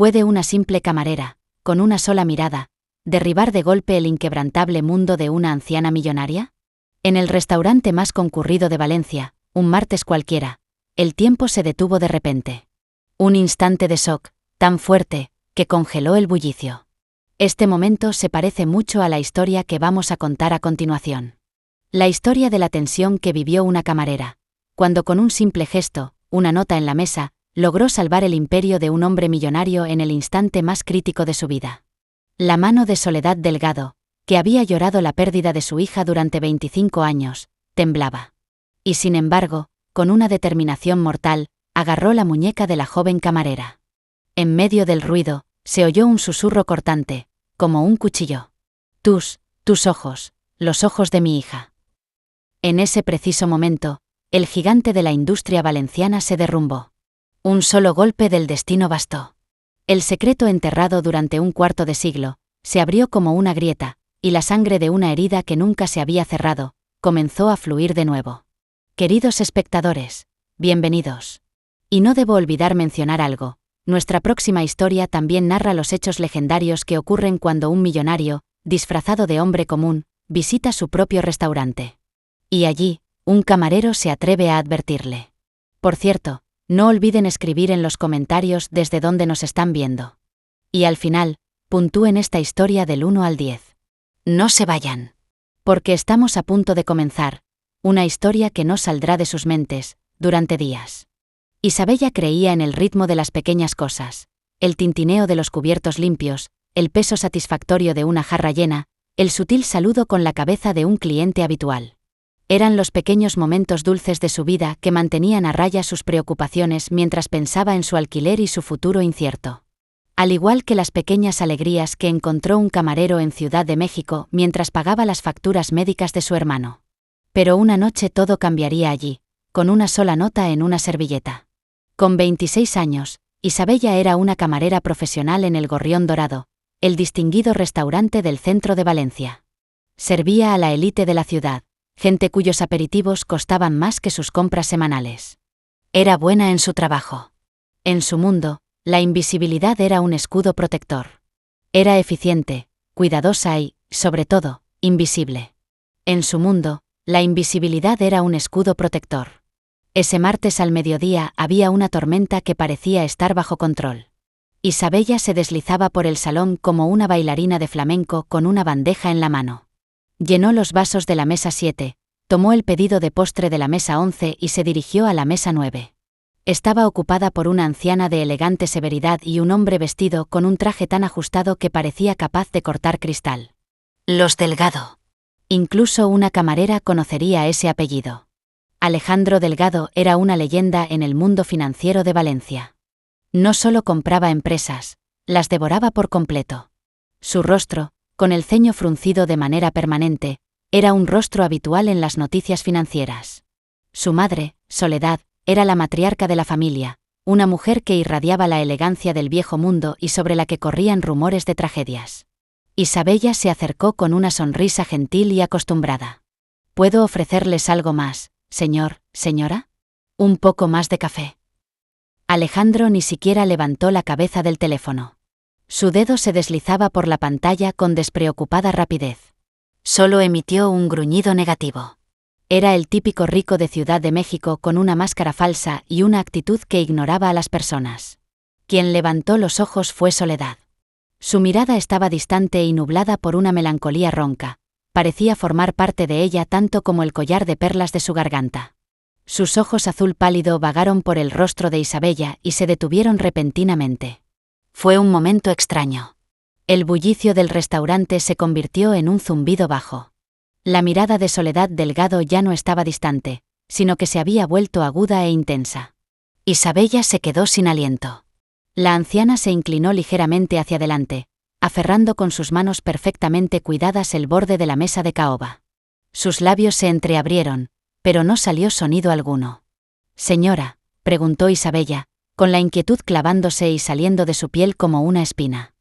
¿Puede una simple camarera, con una sola mirada, derribar de golpe el inquebrantable mundo de una anciana millonaria? En el restaurante más concurrido de Valencia, un martes cualquiera, el tiempo se detuvo de repente. Un instante de shock, tan fuerte, que congeló el bullicio. Este momento se parece mucho a la historia que vamos a contar a continuación. La historia de la tensión que vivió una camarera, cuando con un simple gesto, una nota en la mesa, logró salvar el imperio de un hombre millonario en el instante más crítico de su vida. La mano de Soledad Delgado, que había llorado la pérdida de su hija durante 25 años, temblaba. Y sin embargo, con una determinación mortal, agarró la muñeca de la joven camarera. En medio del ruido, se oyó un susurro cortante, como un cuchillo. Tus ojos, los ojos de mi hija. En ese preciso momento, el gigante de la industria valenciana se derrumbó. Un solo golpe del destino bastó. El secreto enterrado durante un cuarto de siglo, se abrió como una grieta, y la sangre de una herida que nunca se había cerrado, comenzó a fluir de nuevo. Queridos espectadores, bienvenidos. Y no debo olvidar mencionar algo. Nuestra próxima historia también narra los hechos legendarios que ocurren cuando un millonario, disfrazado de hombre común, visita su propio restaurante. Y allí, un camarero se atreve a advertirle. Por cierto, no olviden escribir en los comentarios desde dónde nos están viendo. Y al final, puntúen esta historia del 1 al 10. No se vayan. Porque estamos a punto de comenzar, una historia que no saldrá de sus mentes, durante días. Isabella creía en el ritmo de las pequeñas cosas, el tintineo de los cubiertos limpios, el peso satisfactorio de una jarra llena, el sutil saludo con la cabeza de un cliente habitual. Eran los pequeños momentos dulces de su vida que mantenían a raya sus preocupaciones mientras pensaba en su alquiler y su futuro incierto. Al igual que las pequeñas alegrías que encontró un camarero en Ciudad de México mientras pagaba las facturas médicas de su hermano. Pero una noche todo cambiaría allí, con una sola nota en una servilleta. Con 26 años, Isabella era una camarera profesional en el Gorrión Dorado, el distinguido restaurante del centro de Valencia. Servía a la élite de la ciudad, gente cuyos aperitivos costaban más que sus compras semanales. Era buena en su trabajo. En su mundo, la invisibilidad era un escudo protector. Era eficiente, cuidadosa y, sobre todo, invisible. En su mundo, la invisibilidad era un escudo protector. Ese martes al mediodía había una tormenta que parecía estar bajo control. Isabella se deslizaba por el salón como una bailarina de flamenco con una bandeja en la mano. Llenó los vasos de la mesa 7, tomó el pedido de postre de la mesa 11 y se dirigió a la mesa 9. Estaba ocupada por una anciana de elegante severidad y un hombre vestido con un traje tan ajustado que parecía capaz de cortar cristal. Los Delgado. Incluso una camarera conocería ese apellido. Alejandro Delgado era una leyenda en el mundo financiero de Valencia. No solo compraba empresas, las devoraba por completo. Su rostro, con el ceño fruncido de manera permanente, era un rostro habitual en las noticias financieras. Su madre, Soledad, era la matriarca de la familia, una mujer que irradiaba la elegancia del viejo mundo y sobre la que corrían rumores de tragedias. Isabella se acercó con una sonrisa gentil y acostumbrada. ¿Puedo ofrecerles algo más, señora? ¿Un poco más de café? Alejandro ni siquiera levantó la cabeza del teléfono. Su dedo se deslizaba por la pantalla con despreocupada rapidez. Solo emitió un gruñido negativo. Era el típico rico de Ciudad de México con una máscara falsa y una actitud que ignoraba a las personas. Quien levantó los ojos fue Soledad. Su mirada estaba distante y nublada por una melancolía ronca. Parecía formar parte de ella tanto como el collar de perlas de su garganta. Sus ojos azul pálido vagaron por el rostro de Isabella y se detuvieron repentinamente. Fue un momento extraño. El bullicio del restaurante se convirtió en un zumbido bajo. La mirada de Soledad Delgado ya no estaba distante, sino que se había vuelto aguda e intensa. Isabella se quedó sin aliento. La anciana se inclinó ligeramente hacia adelante, aferrando con sus manos perfectamente cuidadas el borde de la mesa de caoba. Sus labios se entreabrieron, pero no salió sonido alguno. «Señora», preguntó Isabella, con la inquietud clavándose y saliendo de su piel como una espina.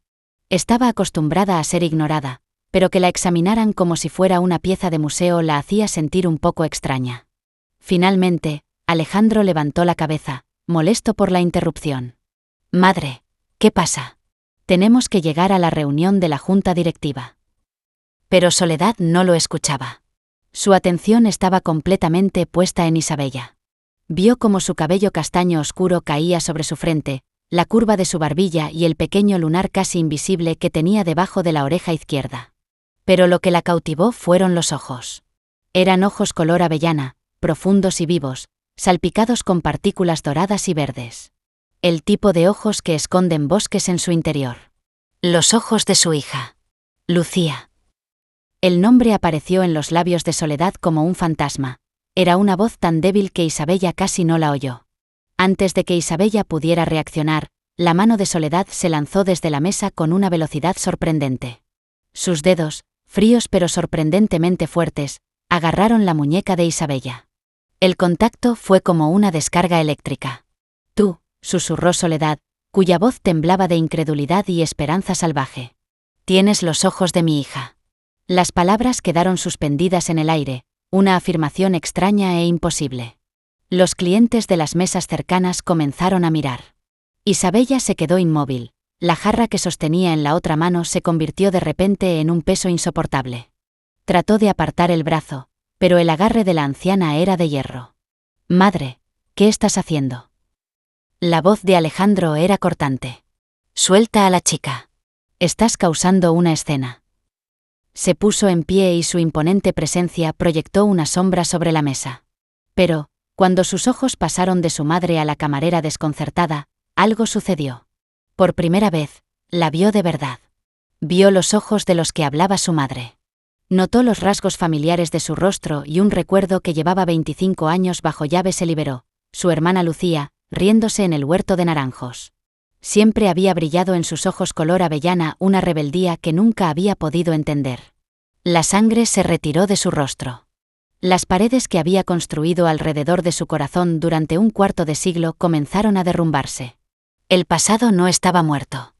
Estaba acostumbrada a ser ignorada, pero que la examinaran como si fuera una pieza de museo la hacía sentir un poco extraña. Finalmente, Alejandro levantó la cabeza, molesto por la interrupción. «Madre», ¿Qué pasa? Tenemos que llegar a la reunión de la junta directiva. Pero Soledad no lo escuchaba. Su atención estaba completamente puesta en Isabella. Vio cómo su cabello castaño oscuro caía sobre su frente, la curva de su barbilla y el pequeño lunar casi invisible que tenía debajo de la oreja izquierda. Pero lo que la cautivó fueron los ojos. Eran ojos color avellana, profundos y vivos, salpicados con partículas doradas y verdes. El tipo de ojos que esconden bosques en su interior. Los ojos de su hija. Lucía. El nombre apareció en los labios de Soledad como un fantasma. Era una voz tan débil que Isabella casi no la oyó. Antes de que Isabella pudiera reaccionar, la mano de Soledad se lanzó desde la mesa con una velocidad sorprendente. Sus dedos, fríos pero sorprendentemente fuertes, agarraron la muñeca de Isabella. El contacto fue como una descarga eléctrica. «Tú», susurró Soledad, cuya voz temblaba de incredulidad y esperanza salvaje. «Tienes los ojos de mi hija». Las palabras quedaron suspendidas en el aire, una afirmación extraña e imposible. Los clientes de las mesas cercanas comenzaron a mirar. Isabella se quedó inmóvil. La jarra que sostenía en la otra mano se convirtió de repente en un peso insoportable. Trató de apartar el brazo, pero el agarre de la anciana era de hierro. «Madre, ¿qué estás haciendo?» La voz de Alejandro era cortante. «Suelta a la chica. Estás causando una escena». Se puso en pie y su imponente presencia proyectó una sombra sobre la mesa. Pero, cuando sus ojos pasaron de su madre a la camarera desconcertada, algo sucedió. Por primera vez, la vio de verdad. Vio los ojos de los que hablaba su madre. Notó los rasgos familiares de su rostro y un recuerdo que llevaba 25 años bajo llave se liberó. Su hermana Lucía, riéndose en el huerto de naranjos. Siempre había brillado en sus ojos color avellana una rebeldía que nunca había podido entender. La sangre se retiró de su rostro. Las paredes que había construido alrededor de su corazón durante un cuarto de siglo comenzaron a derrumbarse. El pasado no estaba muerto.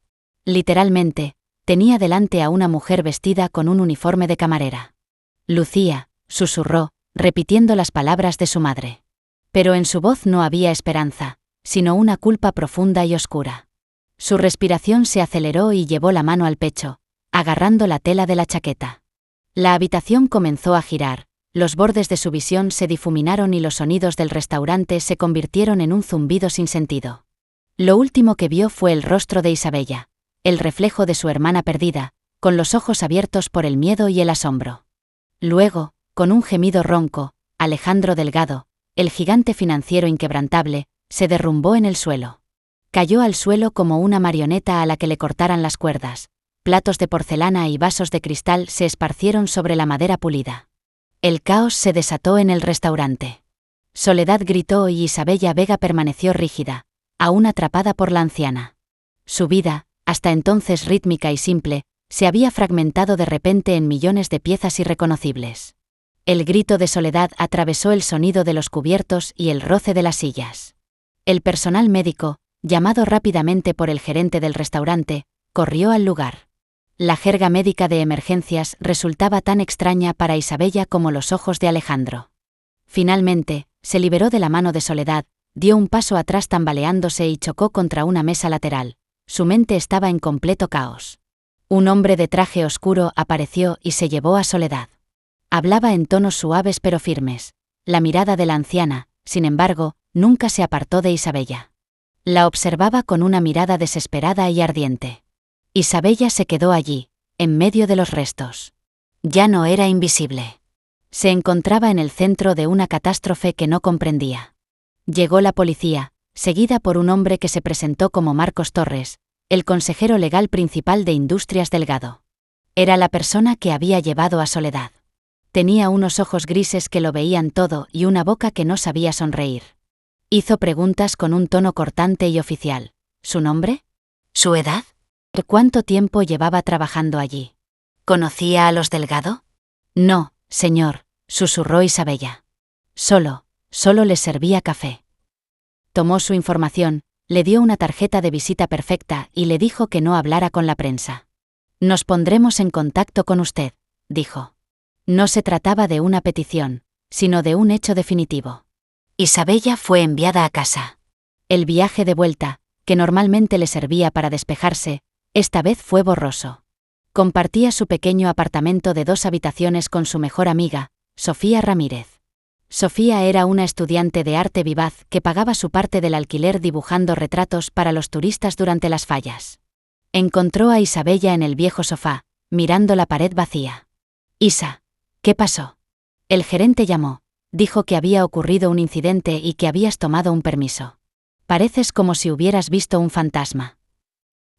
Literalmente, tenía delante a una mujer vestida con un uniforme de camarera. «Lucía», susurró, repitiendo las palabras de su madre. Pero en su voz no había esperanza, sino una culpa profunda y oscura. Su respiración se aceleró y llevó la mano al pecho, agarrando la tela de la chaqueta. La habitación comenzó a girar, los bordes de su visión se difuminaron y los sonidos del restaurante se convirtieron en un zumbido sin sentido. Lo último que vio fue el rostro de Isabella, el reflejo de su hermana perdida, con los ojos abiertos por el miedo y el asombro. Luego, con un gemido ronco, Alejandro Delgado, el gigante financiero inquebrantable, se derrumbó en el suelo. Cayó al suelo como una marioneta a la que le cortaran las cuerdas. Platos de porcelana y vasos de cristal se esparcieron sobre la madera pulida. El caos se desató en el restaurante. Soledad gritó y Isabella Vega permaneció rígida, aún atrapada por la anciana. Su vida, hasta entonces rítmica y simple, se había fragmentado de repente en millones de piezas irreconocibles. El grito de Soledad atravesó el sonido de los cubiertos y el roce de las sillas. El personal médico, llamado rápidamente por el gerente del restaurante, corrió al lugar. La jerga médica de emergencias resultaba tan extraña para Isabella como los ojos de Alejandro. Finalmente, se liberó de la mano de Soledad, dio un paso atrás tambaleándose y chocó contra una mesa lateral. Su mente estaba en completo caos. Un hombre de traje oscuro apareció y se llevó a Soledad. Hablaba en tonos suaves pero firmes. La mirada de la anciana, sin embargo, nunca se apartó de Isabella. La observaba con una mirada desesperada y ardiente. Isabella se quedó allí, en medio de los restos. Ya no era invisible. Se encontraba en el centro de una catástrofe que no comprendía. Llegó la policía, seguida por un hombre que se presentó como Marcos Torres, el consejero legal principal de Industrias Delgado. Era la persona que había llevado a Soledad. Tenía unos ojos grises que lo veían todo y una boca que no sabía sonreír. Hizo preguntas con un tono cortante y oficial. ¿Su nombre? ¿Su edad? ¿Cuánto tiempo llevaba trabajando allí? ¿Conocía a los Delgado? No, señor, susurró Isabella. Solo les servía café. Tomó su información, le dio una tarjeta de visita perfecta y le dijo que no hablara con la prensa. Nos pondremos en contacto con usted, dijo. No se trataba de una petición, sino de un hecho definitivo. Isabella fue enviada a casa. El viaje de vuelta, que normalmente le servía para despejarse, esta vez fue borroso. Compartía su pequeño apartamento de 2 habitaciones con su mejor amiga, Sofía Ramírez. Sofía era una estudiante de arte vivaz que pagaba su parte del alquiler dibujando retratos para los turistas durante las fallas. Encontró a Isabella en el viejo sofá, mirando la pared vacía. «Isa, ¿qué pasó?» El gerente llamó. Dijo que había ocurrido un incidente y que habías tomado un permiso. Pareces como si hubieras visto un fantasma.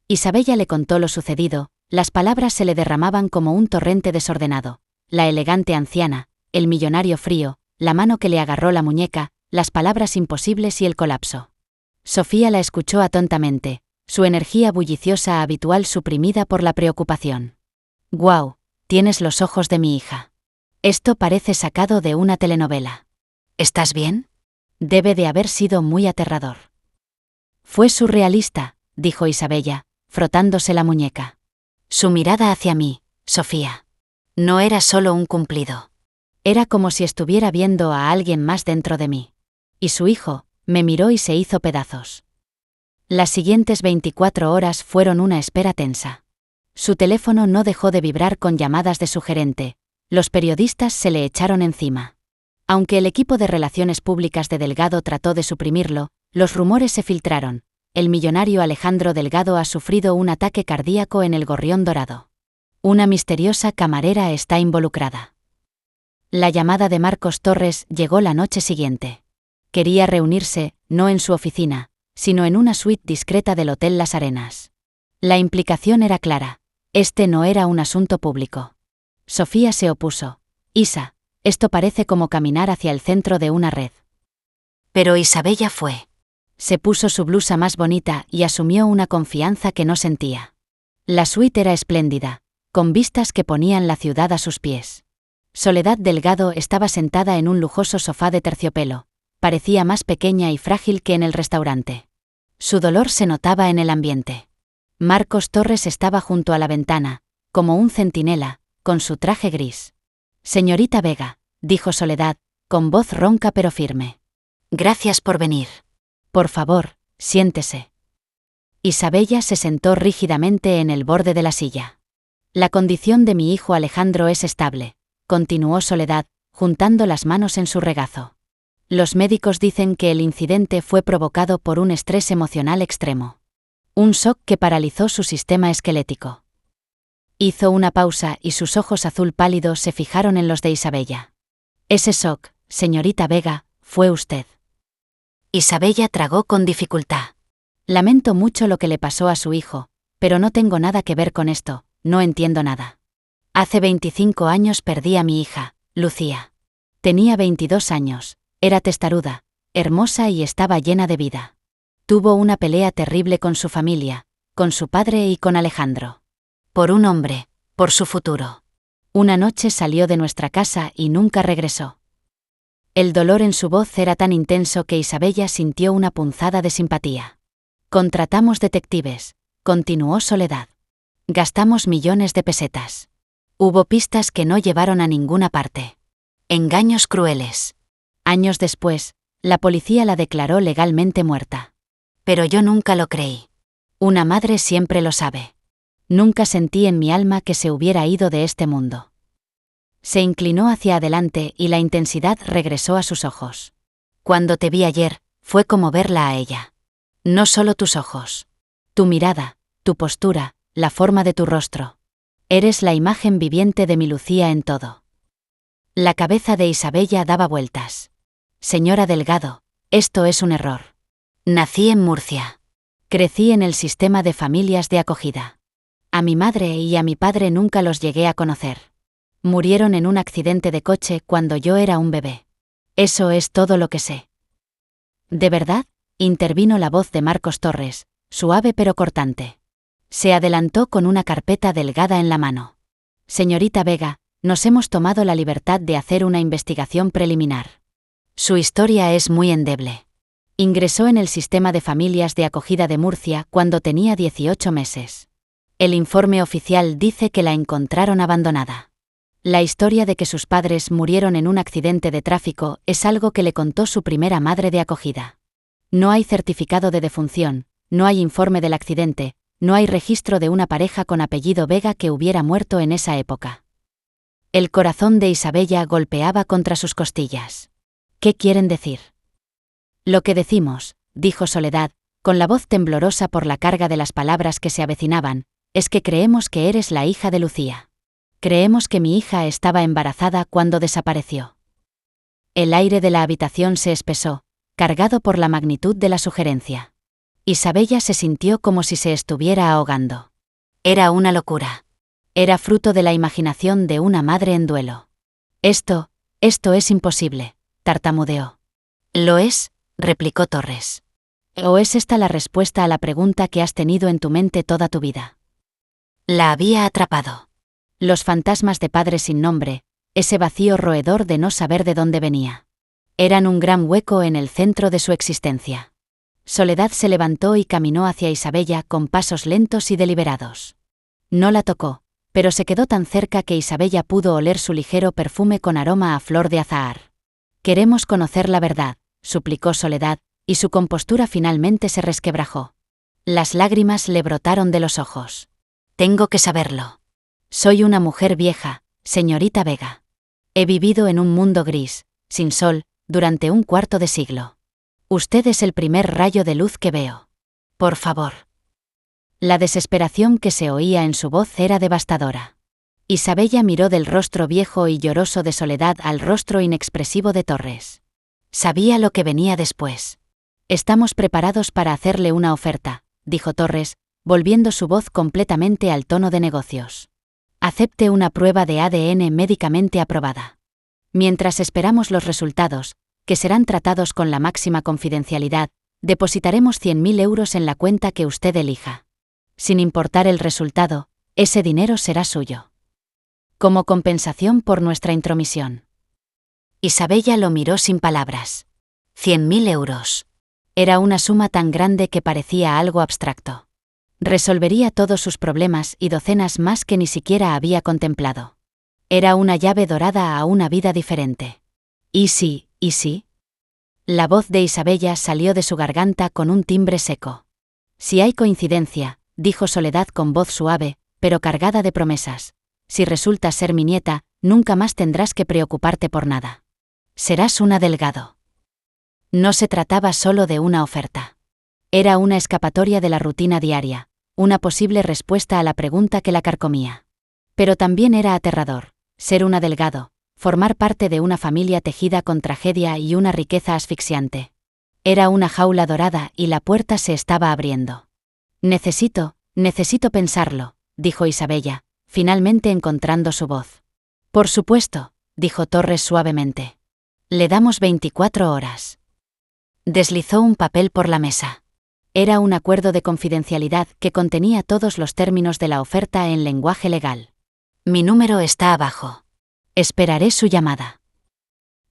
Isabella le contó lo sucedido, las palabras se le derramaban como un torrente desordenado. La elegante anciana, el millonario frío, la mano que le agarró la muñeca, las palabras imposibles y el colapso. Sofía la escuchó atontamente, su energía bulliciosa habitual suprimida por la preocupación. «Guau, tienes los ojos de mi hija. Esto parece sacado de una telenovela. ¿Estás bien?» Debe de haber sido muy aterrador. «Fue surrealista», dijo Isabella, frotándose la muñeca. «Su mirada hacia mí, Sofía. No era solo un cumplido. Era como si estuviera viendo a alguien más dentro de mí. Y su hijo, me miró y se hizo pedazos». Las siguientes 24 horas fueron una espera tensa. Su teléfono no dejó de vibrar con llamadas de su gerente. Los periodistas se le echaron encima. Aunque el equipo de relaciones públicas de Delgado trató de suprimirlo, los rumores se filtraron. El millonario Alejandro Delgado ha sufrido un ataque cardíaco en el Gorrión Dorado. Una misteriosa camarera está involucrada. La llamada de Marcos Torres llegó la noche siguiente. Quería reunirse, no en su oficina, sino en una suite discreta del Hotel Las Arenas. La implicación era clara. Este no era un asunto público. Sofía se opuso. «Isa, esto parece como caminar hacia el centro de una red». Pero Isabella fue. Se puso su blusa más bonita y asumió una confianza que no sentía. La suite era espléndida, con vistas que ponían la ciudad a sus pies. Soledad Delgado estaba sentada en un lujoso sofá de terciopelo. Parecía más pequeña y frágil que en el restaurante. Su dolor se notaba en el ambiente. Marcos Torres estaba junto a la ventana, como un centinela, con su traje gris. «Señorita Vega», dijo Soledad, con voz ronca pero firme. «Gracias por venir. Por favor, siéntese». Isabella se sentó rígidamente en el borde de la silla. «La condición de mi hijo Alejandro es estable», continuó Soledad, juntando las manos en su regazo. «Los médicos dicen que el incidente fue provocado por un estrés emocional extremo. Un shock que paralizó su sistema esquelético». Hizo una pausa y sus ojos azul pálido se fijaron en los de Isabella. «Ese shock, señorita Vega, fue usted». Isabella tragó con dificultad. «Lamento mucho lo que le pasó a su hijo, pero no tengo nada que ver con esto, no entiendo nada. Hace 25 años perdí a mi hija, Lucía. Tenía 22 años, era testaruda, hermosa y estaba llena de vida. Tuvo una pelea terrible con su familia, con su padre y con Alejandro. Por un hombre, por su futuro. Una noche salió de nuestra casa y nunca regresó». El dolor en su voz era tan intenso que Isabella sintió una punzada de simpatía. «Contratamos detectives», continuó Soledad. «Gastamos millones de pesetas. Hubo pistas que no llevaron a ninguna parte. Engaños crueles. Años después, la policía la declaró legalmente muerta. Pero yo nunca lo creí. Una madre siempre lo sabe. Nunca sentí en mi alma que se hubiera ido de este mundo». Se inclinó hacia adelante y la intensidad regresó a sus ojos. «Cuando te vi ayer, fue como verla a ella. No solo tus ojos. Tu mirada, tu postura, la forma de tu rostro. Eres la imagen viviente de mi Lucía en todo». La cabeza de Isabella daba vueltas. «Señora Delgado, esto es un error. Nací en Murcia. Crecí en el sistema de familias de acogida. A mi madre y a mi padre nunca los llegué a conocer. Murieron en un accidente de coche cuando yo era un bebé. Eso es todo lo que sé». «¿De verdad?», intervino la voz de Marcos Torres, suave pero cortante. Se adelantó con una carpeta delgada en la mano. «Señorita Vega, nos hemos tomado la libertad de hacer una investigación preliminar. Su historia es muy endeble. Ingresó en el sistema de familias de acogida de Murcia cuando tenía 18 meses. El informe oficial dice que la encontraron abandonada. La historia de que sus padres murieron en un accidente de tráfico es algo que le contó su primera madre de acogida. No hay certificado de defunción, no hay informe del accidente, no hay registro de una pareja con apellido Vega que hubiera muerto en esa época. El corazón de Isabella golpeaba contra sus costillas. ¿Qué quieren decir? Lo que decimos, dijo Soledad, con la voz temblorosa por la carga de las palabras que se avecinaban, es que creemos que eres la hija de Lucía. Creemos que mi hija estaba embarazada cuando desapareció. El aire de la habitación se espesó, cargado por la magnitud de la sugerencia. Isabella se sintió como si se estuviera ahogando. Era una locura. Era fruto de la imaginación de una madre en duelo. Esto es imposible, tartamudeó. ¿Lo es?, replicó Torres. ¿O es esta la respuesta a la pregunta que has tenido en tu mente toda tu vida? La había atrapado. Los fantasmas de padre sin nombre, ese vacío roedor de no saber de dónde venía. Eran un gran hueco en el centro de su existencia. Soledad se levantó y caminó hacia Isabella con pasos lentos y deliberados. No la tocó, pero se quedó tan cerca que Isabella pudo oler su ligero perfume con aroma a flor de azahar. Queremos conocer la verdad, suplicó Soledad, y su compostura finalmente se resquebrajó. Las lágrimas le brotaron de los ojos. Tengo que saberlo. Soy una mujer vieja, señorita Vega. He vivido en un mundo gris, sin sol, durante un cuarto de siglo. Usted es el primer rayo de luz que veo. Por favor. La desesperación que se oía en su voz era devastadora. Isabella miró del rostro viejo y lloroso de Soledad al rostro inexpresivo de Torres. Sabía lo que venía después. Estamos preparados para hacerle una oferta, dijo Torres, volviendo su voz completamente al tono de negocios. Acepte una prueba de ADN médicamente aprobada. Mientras esperamos los resultados, que serán tratados con la máxima confidencialidad, depositaremos 100.000 euros en la cuenta que usted elija. Sin importar el resultado, ese dinero será suyo. Como compensación por nuestra intromisión. Isabella lo miró sin palabras. 100.000 euros. Era una suma tan grande que parecía algo abstracto. Resolvería todos sus problemas y docenas más que ni siquiera había contemplado. Era una llave dorada a una vida diferente. ¿Y sí? ¿Y sí? La voz de Isabella salió de su garganta con un timbre seco. Si hay coincidencia, dijo Soledad con voz suave, pero cargada de promesas. Si resultas ser mi nieta, nunca más tendrás que preocuparte por nada. Serás una Delgado. No se trataba solo de una oferta. Era una escapatoria de la rutina diaria, una posible respuesta a la pregunta que la carcomía. Pero también era aterrador, ser una Delgado, formar parte de una familia tejida con tragedia y una riqueza asfixiante. Era una jaula dorada y la puerta se estaba abriendo. Necesito pensarlo, dijo Isabella, finalmente encontrando su voz. Por supuesto, dijo Torres suavemente. Le damos 24 horas. Deslizó un papel por la mesa. Era un acuerdo de confidencialidad que contenía todos los términos de la oferta en lenguaje legal. Mi número está abajo. Esperaré su llamada.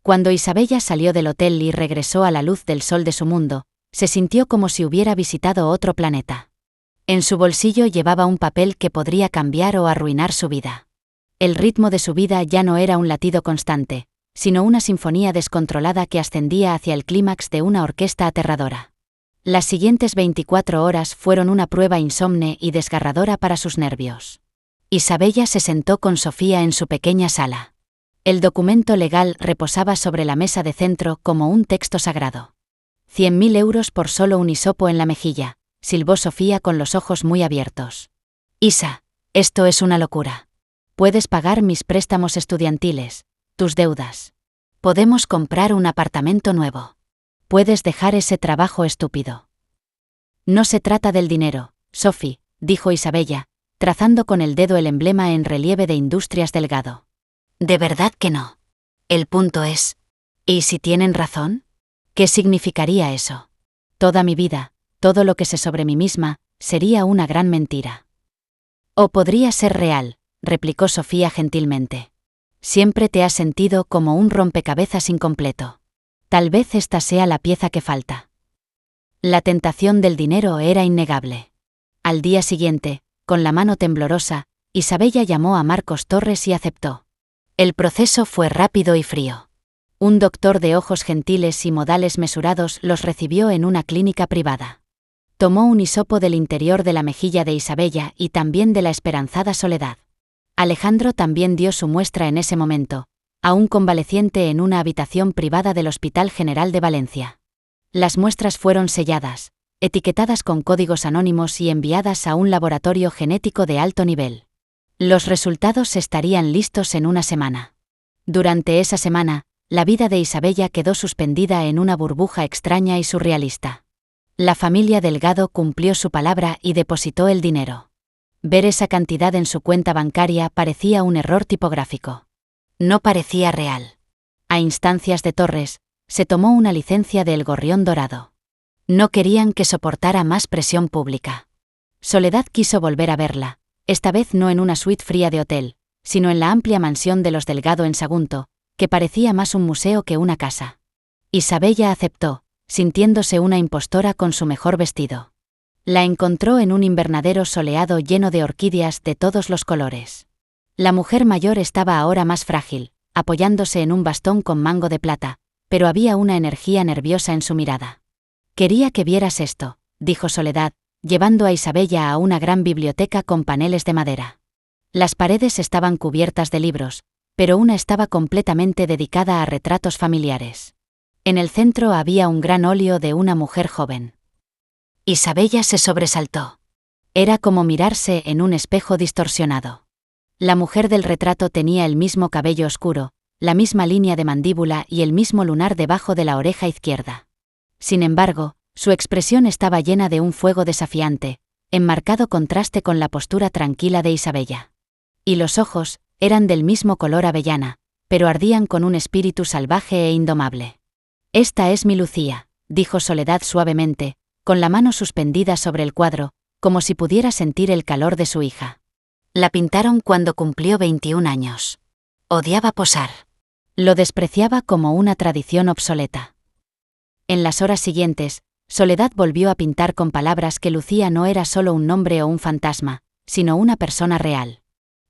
Cuando Isabella salió del hotel y regresó a la luz del sol de su mundo, se sintió como si hubiera visitado otro planeta. En su bolsillo llevaba un papel que podría cambiar o arruinar su vida. El ritmo de su vida ya no era un latido constante, sino una sinfonía descontrolada que ascendía hacia el clímax de una orquesta aterradora. Las siguientes 24 horas fueron una prueba insomne y desgarradora para sus nervios. Isabella se sentó con Sofía en su pequeña sala. El documento legal reposaba sobre la mesa de centro como un texto sagrado. 100.000 euros por solo un hisopo en la mejilla, silbó Sofía con los ojos muy abiertos. Isa, esto es una locura. Puedes pagar mis préstamos estudiantiles, tus deudas. Podemos comprar un apartamento nuevo. Puedes dejar ese trabajo estúpido. No se trata del dinero, Sophie, dijo Isabella, trazando con el dedo el emblema en relieve de Industrias Delgado. De verdad que no. El punto es, ¿y si tienen razón? ¿Qué significaría eso? Toda mi vida, todo lo que sé sobre mí misma, sería una gran mentira. O podría ser real, replicó Sofía gentilmente. Siempre te has sentido como un rompecabezas incompleto. Tal vez esta sea la pieza que falta. La tentación del dinero era innegable. Al día siguiente, con la mano temblorosa, Isabella llamó a Marcos Torres y aceptó. El proceso fue rápido y frío. Un doctor de ojos gentiles y modales mesurados los recibió en una clínica privada. Tomó un hisopo del interior de la mejilla de Isabella y también de la esperanzada Soledad. Alejandro también dio su muestra en ese momento, aún convaleciente en una habitación privada del Hospital General de Valencia. Las muestras fueron selladas, etiquetadas con códigos anónimos y enviadas a un laboratorio genético de alto nivel. Los resultados estarían listos en una semana. Durante esa semana, la vida de Isabella quedó suspendida en una burbuja extraña y surrealista. La familia Delgado cumplió su palabra y depositó el dinero. Ver esa cantidad en su cuenta bancaria parecía un error tipográfico. No parecía real. A instancias de Torres, se tomó una licencia de El Gorrión Dorado. No querían que soportara más presión pública. Soledad quiso volver a verla, esta vez no en una suite fría de hotel, sino en la amplia mansión de los Delgado en Sagunto, que parecía más un museo que una casa. Isabella aceptó, sintiéndose una impostora con su mejor vestido. La encontró en un invernadero soleado lleno de orquídeas de todos los colores. La mujer mayor estaba ahora más frágil, apoyándose en un bastón con mango de plata, pero había una energía nerviosa en su mirada. «Quería que vieras esto», dijo Soledad, llevando a Isabella a una gran biblioteca con paneles de madera. Las paredes estaban cubiertas de libros, pero una estaba completamente dedicada a retratos familiares. En el centro había un gran óleo de una mujer joven. Isabella se sobresaltó. Era como mirarse en un espejo distorsionado. La mujer del retrato tenía el mismo cabello oscuro, la misma línea de mandíbula y el mismo lunar debajo de la oreja izquierda. Sin embargo, su expresión estaba llena de un fuego desafiante, en marcado contraste con la postura tranquila de Isabella. Y los ojos eran del mismo color avellana, pero ardían con un espíritu salvaje e indomable. «Esta es mi Lucía», dijo Soledad suavemente, con la mano suspendida sobre el cuadro, como si pudiera sentir el calor de su hija. La pintaron cuando cumplió 21 años. Odiaba posar. Lo despreciaba como una tradición obsoleta. En las horas siguientes, Soledad volvió a pintar con palabras que Lucía no era solo un nombre o un fantasma, sino una persona real.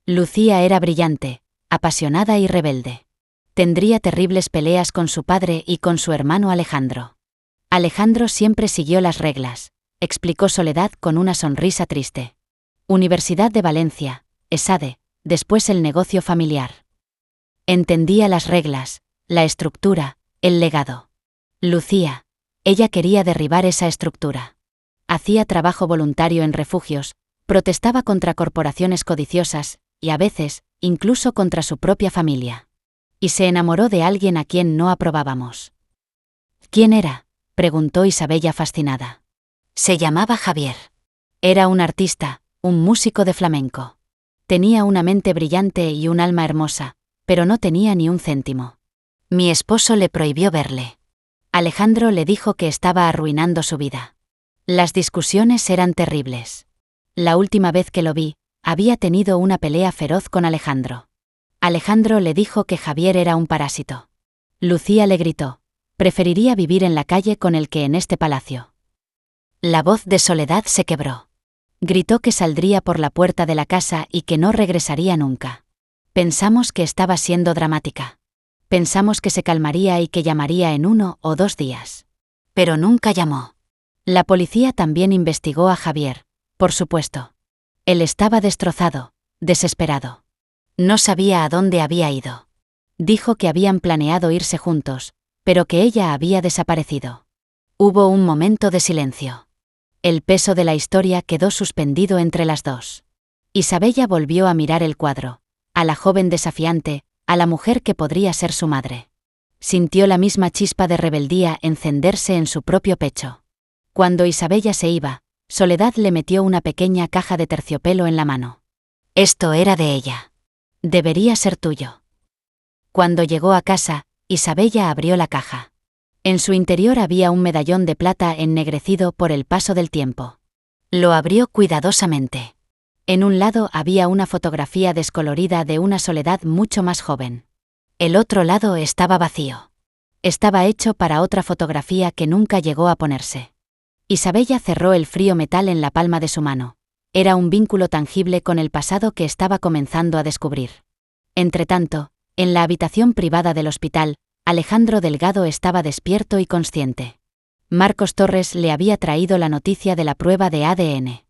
Lucía era brillante, apasionada y rebelde. Tendría terribles peleas con su padre y con su hermano Alejandro. Alejandro siempre siguió las reglas, explicó Soledad con una sonrisa triste. Universidad de Valencia, ESADE, después el negocio familiar. Entendía las reglas, la estructura, el legado. Lucía, ella quería derribar esa estructura. Hacía trabajo voluntario en refugios, protestaba contra corporaciones codiciosas, y a veces, incluso contra su propia familia. Y se enamoró de alguien a quien no aprobábamos. ¿Quién era?, preguntó Isabella fascinada. Se llamaba Javier. Era un artista, un músico de flamenco. Tenía una mente brillante y un alma hermosa, pero no tenía ni un céntimo. Mi esposo le prohibió verle. Alejandro le dijo que estaba arruinando su vida. Las discusiones eran terribles. La última vez que lo vi, había tenido una pelea feroz con Alejandro. Alejandro le dijo que Javier era un parásito. Lucía le gritó: «Preferiría vivir en la calle con él que en este palacio». La voz de Soledad se quebró. Gritó que saldría por la puerta de la casa y que no regresaría nunca. Pensamos que estaba siendo dramática. Pensamos que se calmaría y que llamaría en 1 o 2 días. Pero nunca llamó. La policía también investigó a Javier, por supuesto. Él estaba destrozado, desesperado. No sabía a dónde había ido. Dijo que habían planeado irse juntos, pero que ella había desaparecido. Hubo un momento de silencio. El peso de la historia quedó suspendido entre las dos. Isabella volvió a mirar el cuadro, a la joven desafiante, a la mujer que podría ser su madre. Sintió la misma chispa de rebeldía encenderse en su propio pecho. Cuando Isabella se iba, Soledad le metió una pequeña caja de terciopelo en la mano. Esto era de ella. Debería ser tuyo. Cuando llegó a casa, Isabella abrió la caja. En su interior había un medallón de plata ennegrecido por el paso del tiempo. Lo abrió cuidadosamente. En un lado había una fotografía descolorida de una Soledad mucho más joven. El otro lado estaba vacío. Estaba hecho para otra fotografía que nunca llegó a ponerse. Isabella cerró el frío metal en la palma de su mano. Era un vínculo tangible con el pasado que estaba comenzando a descubrir. Entretanto, en la habitación privada del hospital, Alejandro Delgado estaba despierto y consciente. Marcos Torres le había traído la noticia de la prueba de ADN.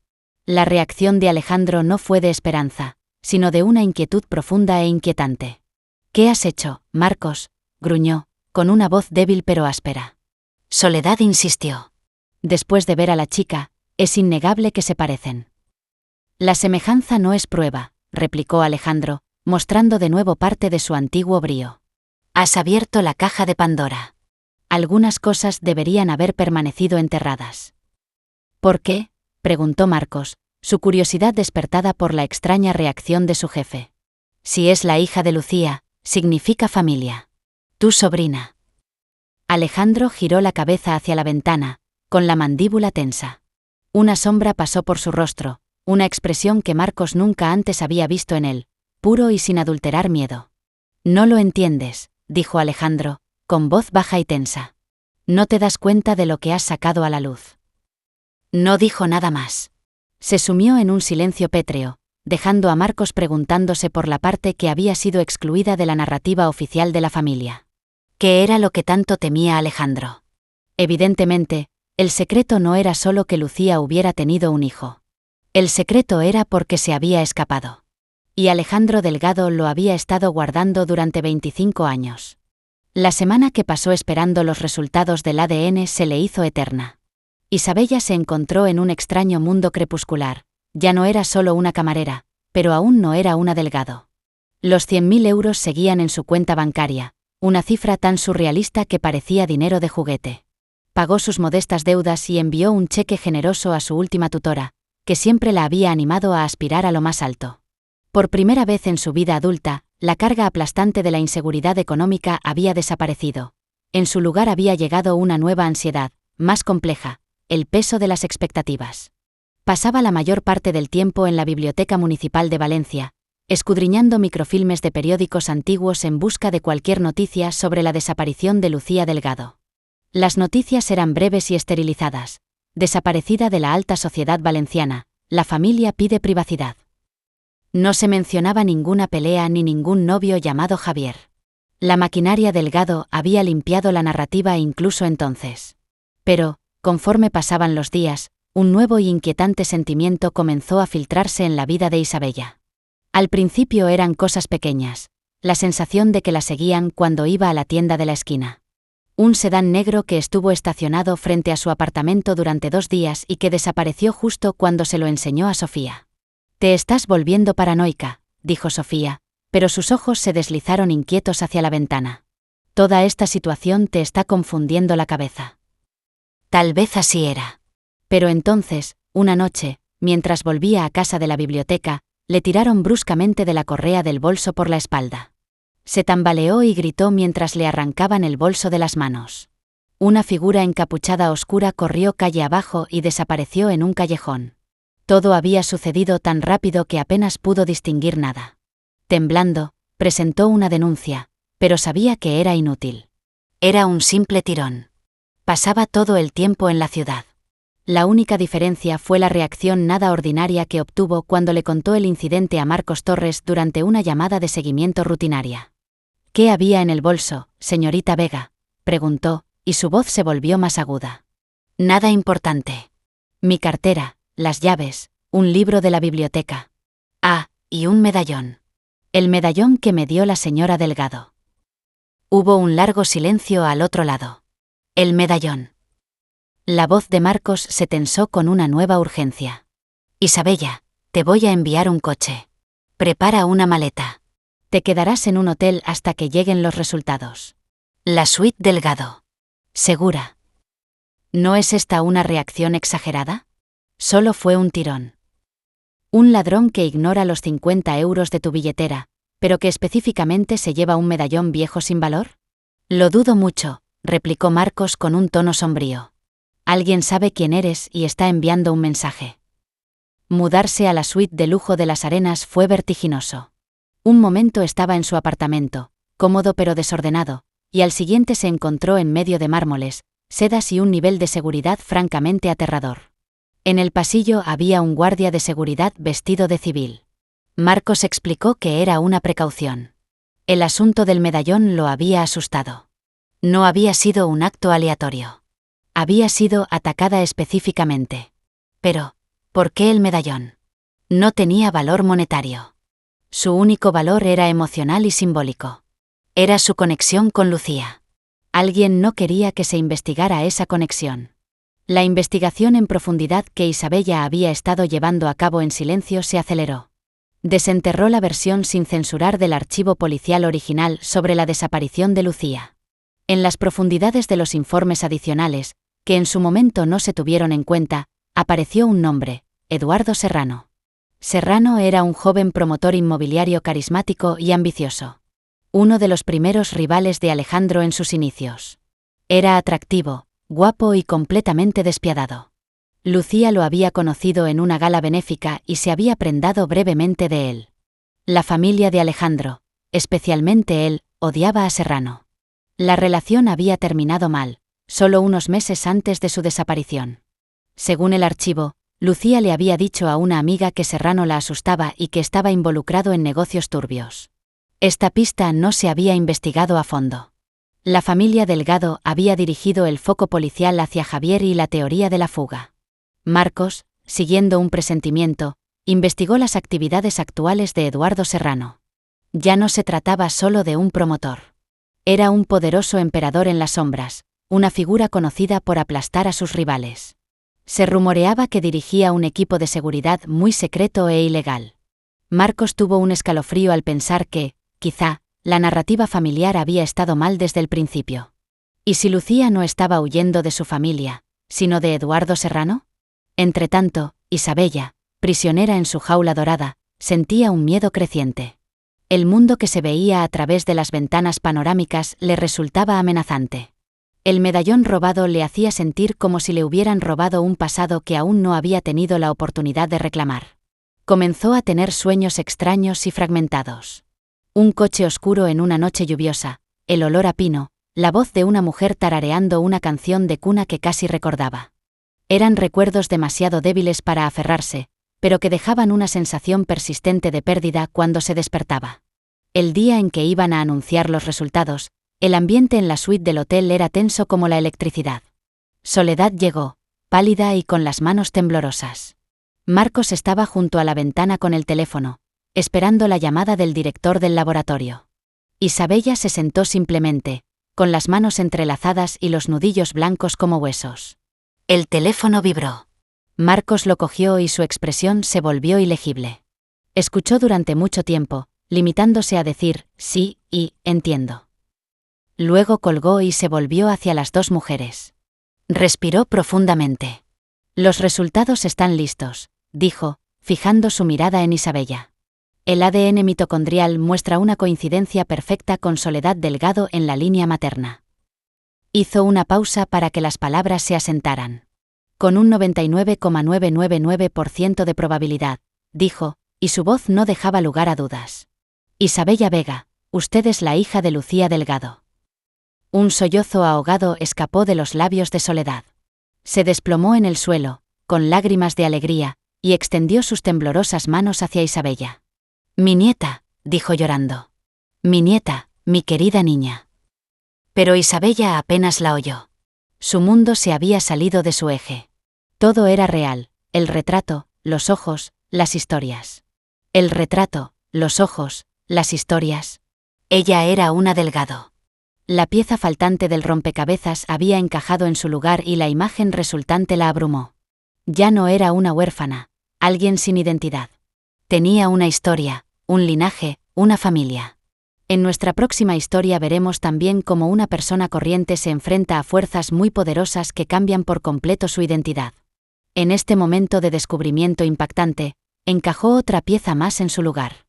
La reacción de Alejandro no fue de esperanza, sino de una inquietud profunda e inquietante. «¿Qué has hecho, Marcos?», gruñó, con una voz débil pero áspera. Soledad insistió. «Después de ver a la chica, es innegable que se parecen». «La semejanza no es prueba», replicó Alejandro, mostrando de nuevo parte de su antiguo brío. «Has abierto la caja de Pandora. Algunas cosas deberían haber permanecido enterradas». «¿Por qué?», preguntó Marcos, su curiosidad despertada por la extraña reacción de su jefe. «Si es la hija de Lucía, significa familia. Tu sobrina». Alejandro giró la cabeza hacia la ventana, con la mandíbula tensa. Una sombra pasó por su rostro, una expresión que Marcos nunca antes había visto en él, puro y sin adulterar miedo. «No lo entiendes», dijo Alejandro, con voz baja y tensa. «No te das cuenta de lo que has sacado a la luz». No dijo nada más. Se sumió en un silencio pétreo, dejando a Marcos preguntándose por la parte que había sido excluida de la narrativa oficial de la familia. ¿Qué era lo que tanto temía Alejandro? Evidentemente, el secreto no era solo que Lucía hubiera tenido un hijo. El secreto era porque se había escapado. Y Alejandro Delgado lo había estado guardando durante 25 años. La semana que pasó esperando los resultados del ADN se le hizo eterna. Isabella se encontró en un extraño mundo crepuscular. Ya no era solo una camarera, pero aún no era una Delgado. Los 100.000 euros seguían en su cuenta bancaria, una cifra tan surrealista que parecía dinero de juguete. Pagó sus modestas deudas y envió un cheque generoso a su última tutora, que siempre la había animado a aspirar a lo más alto. Por primera vez en su vida adulta, la carga aplastante de la inseguridad económica había desaparecido. En su lugar había llegado una nueva ansiedad, más compleja: el peso de las expectativas. Pasaba la mayor parte del tiempo en la Biblioteca Municipal de Valencia, escudriñando microfilmes de periódicos antiguos en busca de cualquier noticia sobre la desaparición de Lucía Delgado. Las noticias eran breves y esterilizadas. Desaparecida de la alta sociedad valenciana, la familia pide privacidad. No se mencionaba ninguna pelea ni ningún novio llamado Javier. La maquinaria Delgado había limpiado la narrativa incluso entonces. Pero, conforme pasaban los días, un nuevo y inquietante sentimiento comenzó a filtrarse en la vida de Isabella. Al principio eran cosas pequeñas, la sensación de que la seguían cuando iba a la tienda de la esquina. Un sedán negro que estuvo estacionado frente a su apartamento durante 2 días y que desapareció justo cuando se lo enseñó a Sofía. «Te estás volviendo paranoica», dijo Sofía, pero sus ojos se deslizaron inquietos hacia la ventana. «Toda esta situación te está confundiendo la cabeza». Tal vez así era. Pero entonces, una noche, mientras volvía a casa de la biblioteca, le tiraron bruscamente de la correa del bolso por la espalda. Se tambaleó y gritó mientras le arrancaban el bolso de las manos. Una figura encapuchada oscura corrió calle abajo y desapareció en un callejón. Todo había sucedido tan rápido que apenas pudo distinguir nada. Temblando, presentó una denuncia, pero sabía que era inútil. Era un simple tirón. Pasaba todo el tiempo en la ciudad. La única diferencia fue la reacción nada ordinaria que obtuvo cuando le contó el incidente a Marcos Torres durante una llamada de seguimiento rutinaria. «¿Qué había en el bolso, señorita Vega?», preguntó, y su voz se volvió más aguda. «Nada importante. Mi cartera, las llaves, un libro de la biblioteca. Ah, y un medallón. El medallón que me dio la señora Delgado». Hubo un largo silencio al otro lado. «El medallón». La voz de Marcos se tensó con una nueva urgencia. «Isabella, te voy a enviar un coche. Prepara una maleta. Te quedarás en un hotel hasta que lleguen los resultados. La suite Delgado. ¿Segura? ¿No es esta una reacción exagerada? Solo fue un tirón. Un ladrón que ignora los 50 euros de tu billetera, pero que específicamente se lleva un medallón viejo sin valor». «Lo dudo mucho», replicó Marcos con un tono sombrío. «Alguien sabe quién eres y está enviando un mensaje». Mudarse a la suite de lujo de Las Arenas fue vertiginoso. Un momento estaba en su apartamento, cómodo pero desordenado, y al siguiente se encontró en medio de mármoles, sedas y un nivel de seguridad francamente aterrador. En el pasillo había un guardia de seguridad vestido de civil. Marcos explicó que era una precaución. El asunto del medallón lo había asustado. No había sido un acto aleatorio. Había sido atacada específicamente. Pero, ¿por qué el medallón? No tenía valor monetario. Su único valor era emocional y simbólico. Era su conexión con Lucía. Alguien no quería que se investigara esa conexión. La investigación en profundidad que Isabella había estado llevando a cabo en silencio se aceleró. Desenterró la versión sin censurar del archivo policial original sobre la desaparición de Lucía. En las profundidades de los informes adicionales, que en su momento no se tuvieron en cuenta, apareció un nombre: Eduardo Serrano. Serrano era un joven promotor inmobiliario carismático y ambicioso. Uno de los primeros rivales de Alejandro en sus inicios. Era atractivo, guapo y completamente despiadado. Lucía lo había conocido en una gala benéfica y se había prendado brevemente de él. La familia de Alejandro, especialmente él, odiaba a Serrano. La relación había terminado mal, solo unos meses antes de su desaparición. Según el archivo, Lucía le había dicho a una amiga que Serrano la asustaba y que estaba involucrado en negocios turbios. Esta pista no se había investigado a fondo. La familia Delgado había dirigido el foco policial hacia Javier y la teoría de la fuga. Marcos, siguiendo un presentimiento, investigó las actividades actuales de Eduardo Serrano. Ya no se trataba solo de un promotor. Era un poderoso emperador en las sombras, una figura conocida por aplastar a sus rivales. Se rumoreaba que dirigía un equipo de seguridad muy secreto e ilegal. Marcos tuvo un escalofrío al pensar que, quizá, la narrativa familiar había estado mal desde el principio. ¿Y si Lucía no estaba huyendo de su familia, sino de Eduardo Serrano? Entretanto, Isabella, prisionera en su jaula dorada, sentía un miedo creciente. El mundo que se veía a través de las ventanas panorámicas le resultaba amenazante. El medallón robado le hacía sentir como si le hubieran robado un pasado que aún no había tenido la oportunidad de reclamar. Comenzó a tener sueños extraños y fragmentados. Un coche oscuro en una noche lluviosa, el olor a pino, la voz de una mujer tarareando una canción de cuna que casi recordaba. Eran recuerdos demasiado débiles para aferrarse, pero que dejaban una sensación persistente de pérdida cuando se despertaba. El día en que iban a anunciar los resultados, el ambiente en la suite del hotel era tenso como la electricidad. Soledad llegó, pálida y con las manos temblorosas. Marcos estaba junto a la ventana con el teléfono, esperando la llamada del director del laboratorio. Isabella se sentó simplemente, con las manos entrelazadas y los nudillos blancos como huesos. El teléfono vibró. Marcos lo cogió y su expresión se volvió ilegible. Escuchó durante mucho tiempo, limitándose a decir sí y entiendo. Luego colgó y se volvió hacia las dos mujeres. Respiró profundamente. Los resultados están listos, dijo, fijando su mirada en Isabella. El ADN mitocondrial muestra una coincidencia perfecta con Soledad Delgado en la línea materna. Hizo una pausa para que las palabras se asentaran. Con un 99,999% de probabilidad, dijo, y su voz no dejaba lugar a dudas. Isabella Vega, usted es la hija de Lucía Delgado. Un sollozo ahogado escapó de los labios de Soledad. Se desplomó en el suelo, con lágrimas de alegría, y extendió sus temblorosas manos hacia Isabella. Mi nieta, dijo llorando. Mi nieta, mi querida niña. Pero Isabella apenas la oyó. Su mundo se había salido de su eje. Todo era real, el retrato, los ojos, las historias. El retrato, los ojos, las historias. Ella era una Delgado. La pieza faltante del rompecabezas había encajado en su lugar y la imagen resultante la abrumó. Ya no era una huérfana, alguien sin identidad. Tenía una historia, un linaje, una familia. En nuestra próxima historia veremos también cómo una persona corriente se enfrenta a fuerzas muy poderosas que cambian por completo su identidad. En este momento de descubrimiento impactante, encajó otra pieza más en su lugar.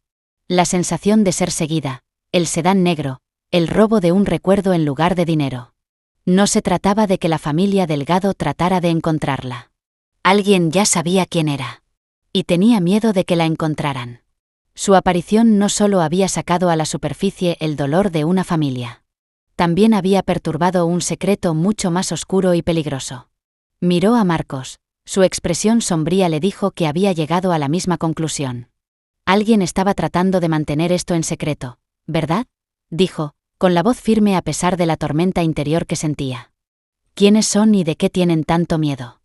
La sensación de ser seguida, el sedán negro, el robo de un recuerdo en lugar de dinero. No se trataba de que la familia Delgado tratara de encontrarla. Alguien ya sabía quién era. Y tenía miedo de que la encontraran. Su aparición no solo había sacado a la superficie el dolor de una familia. También había perturbado un secreto mucho más oscuro y peligroso. Miró a Marcos. Su expresión sombría le dijo que había llegado a la misma conclusión. Alguien estaba tratando de mantener esto en secreto, ¿verdad? Dijo, con la voz firme a pesar de la tormenta interior que sentía. ¿Quiénes son y de qué tienen tanto miedo?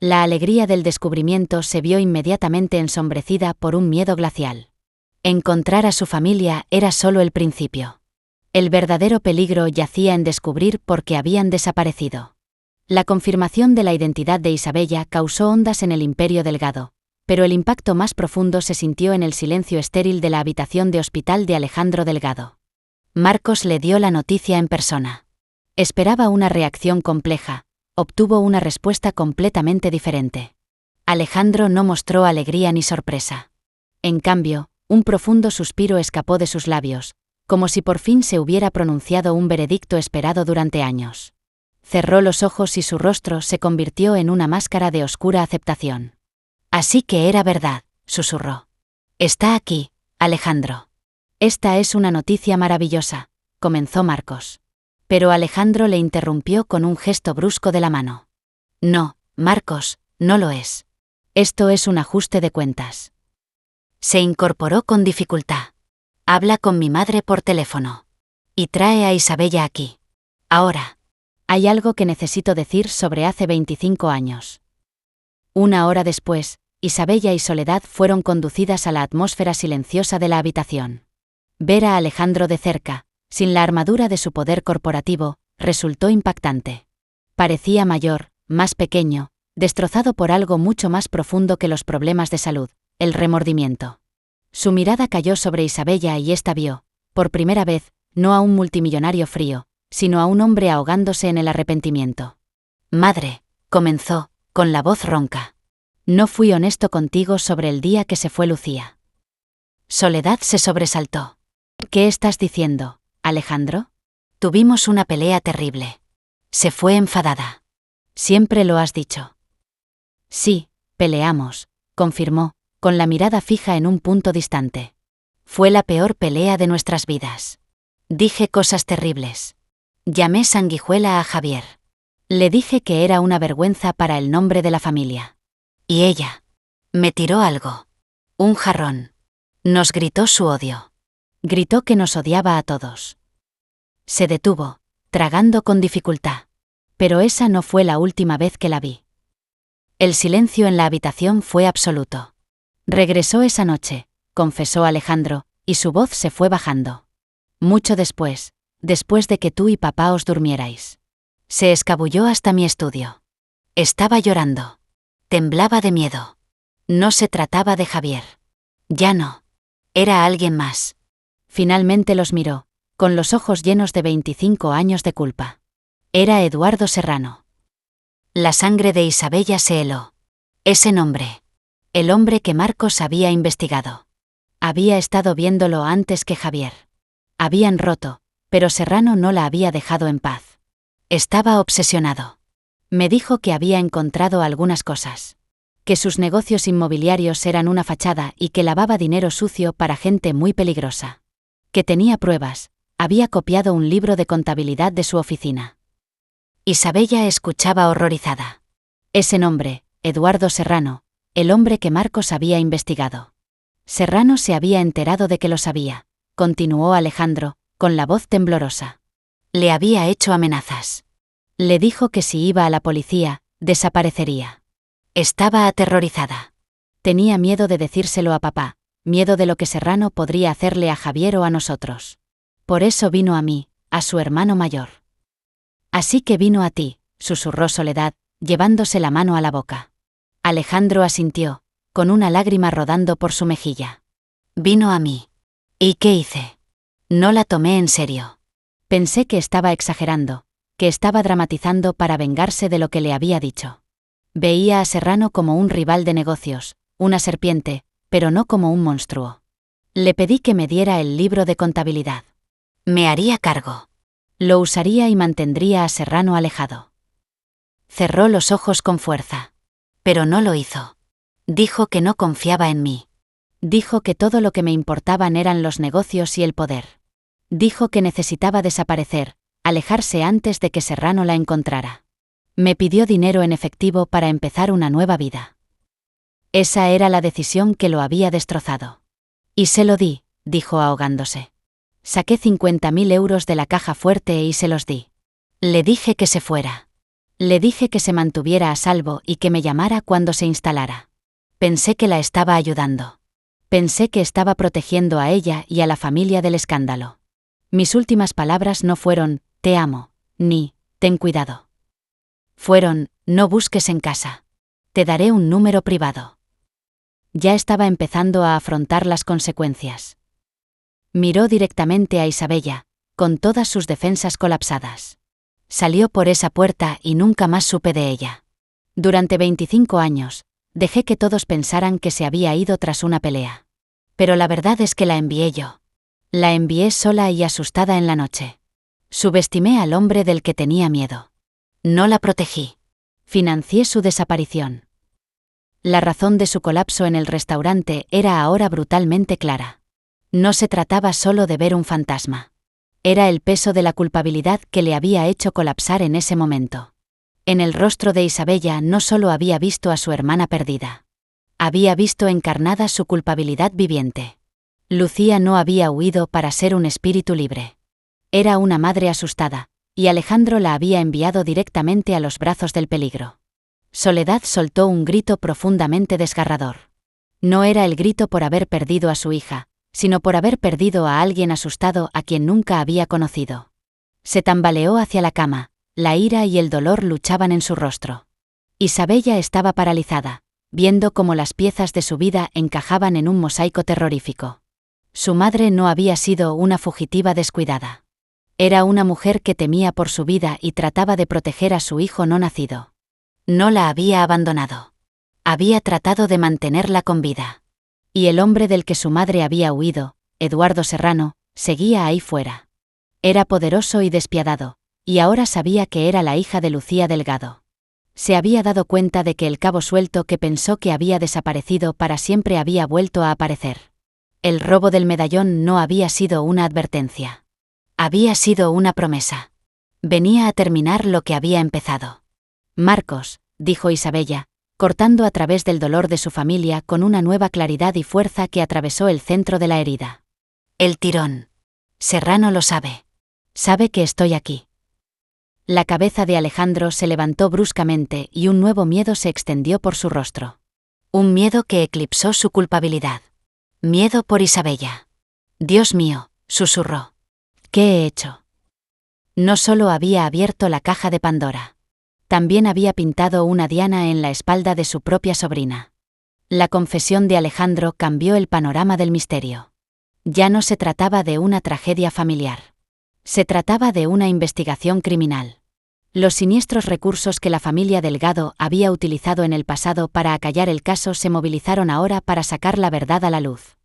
La alegría del descubrimiento se vio inmediatamente ensombrecida por un miedo glacial. Encontrar a su familia era solo el principio. El verdadero peligro yacía en descubrir por qué habían desaparecido. La confirmación de la identidad de Isabella causó ondas en el Imperio Delgado, pero el impacto más profundo se sintió en el silencio estéril de la habitación de hospital de Alejandro Delgado. Marcos le dio la noticia en persona. Esperaba una reacción compleja, obtuvo una respuesta completamente diferente. Alejandro no mostró alegría ni sorpresa. En cambio, un profundo suspiro escapó de sus labios, como si por fin se hubiera pronunciado un veredicto esperado durante años. Cerró los ojos y su rostro se convirtió en una máscara de oscura aceptación. Así que era verdad, susurró. Está aquí, Alejandro. Esta es una noticia maravillosa, comenzó Marcos. Pero Alejandro le interrumpió con un gesto brusco de la mano. No, Marcos, no lo es. Esto es un ajuste de cuentas. Se incorporó con dificultad. Habla con mi madre por teléfono. Y trae a Isabella aquí. Ahora. Hay algo que necesito decir sobre hace 25 años. Una hora después, Isabella y Soledad fueron conducidas a la atmósfera silenciosa de la habitación. Ver a Alejandro de cerca, sin la armadura de su poder corporativo, resultó impactante. Parecía mayor, más pequeño, destrozado por algo mucho más profundo que los problemas de salud, el remordimiento. Su mirada cayó sobre Isabella y ésta vio, por primera vez, no a un multimillonario frío, sino a un hombre ahogándose en el arrepentimiento. Madre, comenzó, con la voz ronca. No fui honesto contigo sobre el día que se fue Lucía. Soledad se sobresaltó. ¿Qué estás diciendo, Alejandro? Tuvimos una pelea terrible. Se fue enfadada. Siempre lo has dicho. Sí, peleamos, confirmó, con la mirada fija en un punto distante. Fue la peor pelea de nuestras vidas. Dije cosas terribles. Llamé sanguijuela a Javier. Le dije que era una vergüenza para el nombre de la familia. Y ella me tiró algo. Un jarrón. Nos gritó su odio. Gritó que nos odiaba a todos. Se detuvo, tragando con dificultad. Pero esa no fue la última vez que la vi. El silencio en la habitación fue absoluto. Regresó esa noche, confesó Alejandro, y su voz se fue bajando. Mucho después de que tú y papá os durmierais. Se escabulló hasta mi estudio. Estaba llorando. Temblaba de miedo. No se trataba de Javier. Ya no. Era alguien más. Finalmente los miró, con los ojos llenos de 25 años de culpa. Era Eduardo Serrano. La sangre de Isabella se heló. Ese nombre. El hombre que Marcos había investigado. Había estado viéndolo antes que Javier. Habían roto, pero Serrano no la había dejado en paz. Estaba obsesionado. Me dijo que había encontrado algunas cosas. Que sus negocios inmobiliarios eran una fachada y que lavaba dinero sucio para gente muy peligrosa. Que tenía pruebas, había copiado un libro de contabilidad de su oficina. Isabella escuchaba horrorizada. Ese nombre, Eduardo Serrano, el hombre que Marcos había investigado. Serrano se había enterado de que lo sabía, continuó Alejandro, con la voz temblorosa. Le había hecho amenazas. Le dijo que si iba a la policía, desaparecería. Estaba aterrorizada. Tenía miedo de decírselo a papá, miedo de lo que Serrano podría hacerle a Javier o a nosotros. Por eso vino a mí, a su hermano mayor. Así que vino a ti, susurró Soledad, llevándose la mano a la boca. Alejandro asintió, con una lágrima rodando por su mejilla. Vino a mí. ¿Y qué hice? No la tomé en serio. Pensé que estaba exagerando, que estaba dramatizando para vengarse de lo que le había dicho. Veía a Serrano como un rival de negocios, una serpiente, pero no como un monstruo. Le pedí que me diera el libro de contabilidad. Me haría cargo. Lo usaría y mantendría a Serrano alejado. Cerró los ojos con fuerza. Pero no lo hizo. Dijo que no confiaba en mí. Dijo que todo lo que me importaban eran los negocios y el poder. Dijo que necesitaba desaparecer, alejarse antes de que Serrano la encontrara. Me pidió dinero en efectivo para empezar una nueva vida. Esa era la decisión que lo había destrozado. Y se lo di, dijo ahogándose. Saqué 50.000 euros de la caja fuerte y se los di. Le dije que se fuera. Le dije que se mantuviera a salvo y que me llamara cuando se instalara. Pensé que la estaba ayudando. Pensé que estaba protegiendo a ella y a la familia del escándalo. Mis últimas palabras no fueron, te amo, ni, ten cuidado. Fueron, no busques en casa. Te daré un número privado. Ya estaba empezando a afrontar las consecuencias. Miró directamente a Isabella, con todas sus defensas colapsadas. Salió por esa puerta y nunca más supe de ella. Durante 25 años, dejé que todos pensaran que se había ido tras una pelea. Pero la verdad es que la envié yo. La envié sola y asustada en la noche. Subestimé al hombre del que tenía miedo. No la protegí. Financié su desaparición. La razón de su colapso en el restaurante era ahora brutalmente clara. No se trataba solo de ver un fantasma. Era el peso de la culpabilidad que le había hecho colapsar en ese momento. En el rostro de Isabella no solo había visto a su hermana perdida. Había visto encarnada su culpabilidad viviente. Lucía no había huido para ser un espíritu libre. Era una madre asustada, y Alejandro la había enviado directamente a los brazos del peligro. Soledad soltó un grito profundamente desgarrador. No era el grito por haber perdido a su hija, sino por haber perdido a alguien asustado a quien nunca había conocido. Se tambaleó hacia la cama, la ira y el dolor luchaban en su rostro. Isabella estaba paralizada, viendo cómo las piezas de su vida encajaban en un mosaico terrorífico. Su madre no había sido una fugitiva descuidada. Era una mujer que temía por su vida y trataba de proteger a su hijo no nacido. No la había abandonado. Había tratado de mantenerla con vida. Y el hombre del que su madre había huido, Eduardo Serrano, seguía ahí fuera. Era poderoso y despiadado, y ahora sabía que era la hija de Lucía Delgado. Se había dado cuenta de que el cabo suelto que pensó que había desaparecido para siempre había vuelto a aparecer. El robo del medallón no había sido una advertencia. Había sido una promesa. Venía a terminar lo que había empezado. Marcos, dijo Isabella, cortando a través del dolor de su familia con una nueva claridad y fuerza que atravesó el centro de la herida. El tirón. Serrano lo sabe. Sabe que estoy aquí. La cabeza de Alejandro se levantó bruscamente y un nuevo miedo se extendió por su rostro. Un miedo que eclipsó su culpabilidad. Miedo por Isabella. Dios mío, susurró. ¿Qué he hecho? No solo había abierto la caja de Pandora. También había pintado una diana en la espalda de su propia sobrina. La confesión de Alejandro cambió el panorama del misterio. Ya no se trataba de una tragedia familiar. Se trataba de una investigación criminal. Los siniestros recursos que la familia Delgado había utilizado en el pasado para acallar el caso se movilizaron ahora para sacar la verdad a la luz.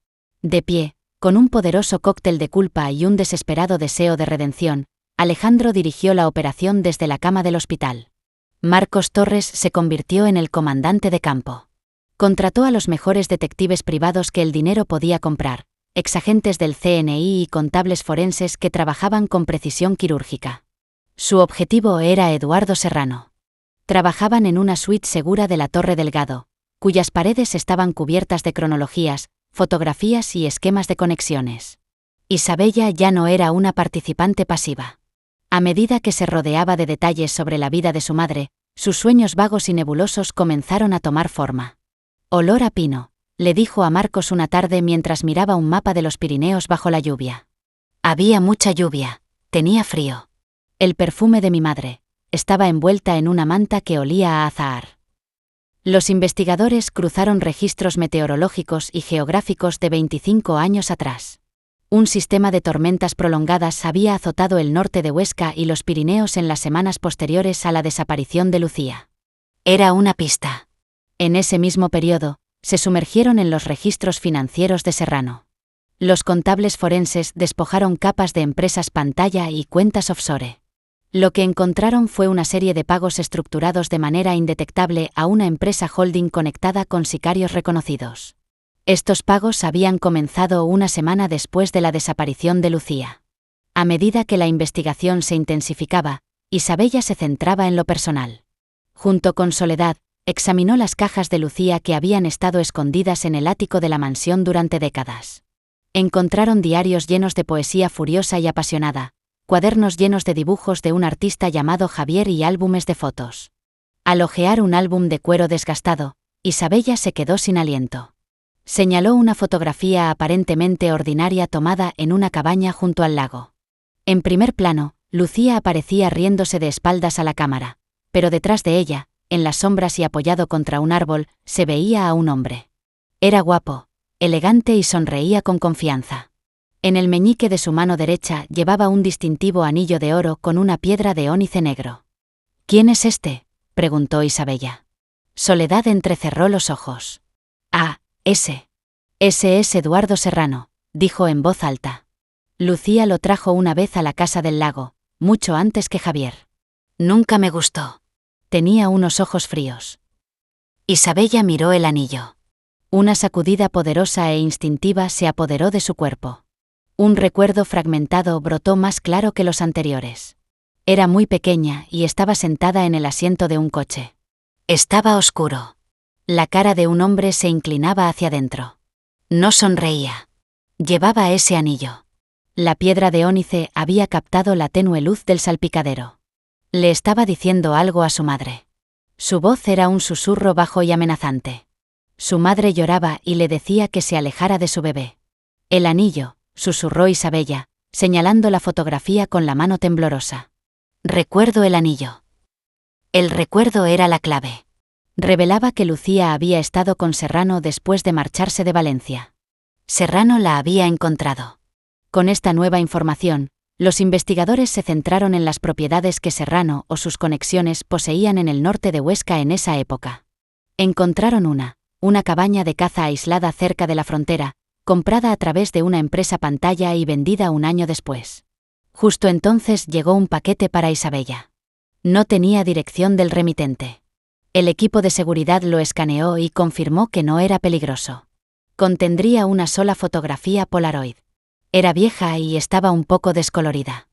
De pie, con un poderoso cóctel de culpa y un desesperado deseo de redención, Alejandro dirigió la operación desde la cama del hospital. Marcos Torres se convirtió en el comandante de campo. Contrató a los mejores detectives privados que el dinero podía comprar, exagentes del CNI y contables forenses que trabajaban con precisión quirúrgica. Su objetivo era Eduardo Serrano. Trabajaban en una suite segura de la Torre Delgado, cuyas paredes estaban cubiertas de cronologías, fotografías y esquemas de conexiones. Isabella ya no era una participante pasiva. A medida que se rodeaba de detalles sobre la vida de su madre, sus sueños vagos y nebulosos comenzaron a tomar forma. Olor a pino, le dijo a Marcos una tarde mientras miraba un mapa de los Pirineos bajo la lluvia. Había mucha lluvia, tenía frío. El perfume de mi madre estaba envuelta en una manta que olía a azahar. Los investigadores cruzaron registros meteorológicos y geográficos de 25 años atrás. Un sistema de tormentas prolongadas había azotado el norte de Huesca y los Pirineos en las semanas posteriores a la desaparición de Lucía. Era una pista. En ese mismo periodo, se sumergieron en los registros financieros de Serrano. Los contables forenses despojaron capas de empresas pantalla y cuentas offshore. Lo que encontraron fue una serie de pagos estructurados de manera indetectable a una empresa holding conectada con sicarios reconocidos. Estos pagos habían comenzado una semana después de la desaparición de Lucía. A medida que la investigación se intensificaba, Isabella se centraba en lo personal. Junto con Soledad, examinó las cajas de Lucía que habían estado escondidas en el ático de la mansión durante décadas. Encontraron diarios llenos de poesía furiosa y apasionada, cuadernos llenos de dibujos de un artista llamado Javier y álbumes de fotos. Al hojear un álbum de cuero desgastado, Isabella se quedó sin aliento. Señaló una fotografía aparentemente ordinaria tomada en una cabaña junto al lago. En primer plano, Lucía aparecía riéndose de espaldas a la cámara, pero detrás de ella, en las sombras y apoyado contra un árbol, se veía a un hombre. Era guapo, elegante y sonreía con confianza. En el meñique de su mano derecha llevaba un distintivo anillo de oro con una piedra de ónice negro. «¿Quién es este?», preguntó Isabella. Soledad entrecerró los ojos. «Ah, ese. Ese es Eduardo Serrano», dijo en voz alta. Lucía lo trajo una vez a la casa del lago, mucho antes que Javier. «Nunca me gustó». Tenía unos ojos fríos. Isabella miró el anillo. Una sacudida poderosa e instintiva se apoderó de su cuerpo. Un recuerdo fragmentado brotó más claro que los anteriores. Era muy pequeña y estaba sentada en el asiento de un coche. Estaba oscuro. La cara de un hombre se inclinaba hacia adentro. No sonreía. Llevaba ese anillo. La piedra de ónice había captado la tenue luz del salpicadero. Le estaba diciendo algo a su madre. Su voz era un susurro bajo y amenazante. Su madre lloraba y le decía que se alejara de su bebé. «El anillo», susurró Isabella, señalando la fotografía con la mano temblorosa. «Recuerdo el anillo». El recuerdo era la clave. Revelaba que Lucía había estado con Serrano después de marcharse de Valencia. Serrano la había encontrado. Con esta nueva información, los investigadores se centraron en las propiedades que Serrano o sus conexiones poseían en el norte de Huesca en esa época. Encontraron una cabaña de caza aislada cerca de la frontera, comprada a través de una empresa pantalla y vendida un año después. Justo entonces llegó un paquete para Isabella. No tenía dirección del remitente. El equipo de seguridad lo escaneó y confirmó que no era peligroso. Contendría una sola fotografía Polaroid. Era vieja y estaba un poco descolorida.